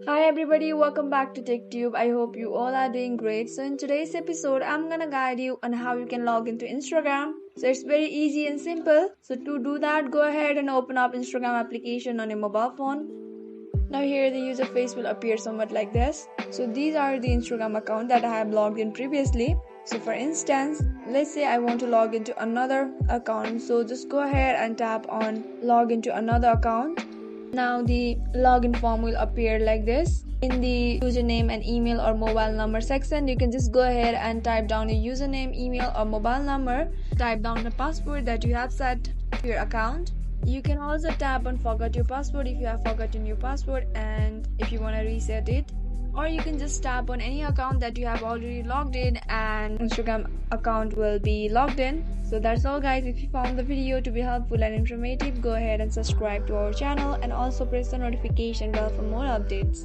Hi everybody, welcome back to TechTube. I hope you all are doing great. So in today's episode, I'm gonna guide you on how you can log into Instagram. So it's very easy and simple. So to do that, go ahead and open up Instagram application on your mobile phone. Now here the user face will appear somewhat like this. So these are the Instagram account that I have logged in previously. So for instance, let's say I want to log into another account. So just go ahead and tap on log into another account. Now the login form will appear like this. In the username and email or mobile number section, you can just go ahead and type down your username, email or mobile number. Type down the password that you have set to your account. You can also tap on forgot your password if you have forgotten your password and if you want to reset it. Or you can just tap on any account that you have already logged in and Instagram account will be logged in. So that's all guys. If you found the video to be helpful and informative, go ahead and subscribe to our channel and also press the notification bell for more updates.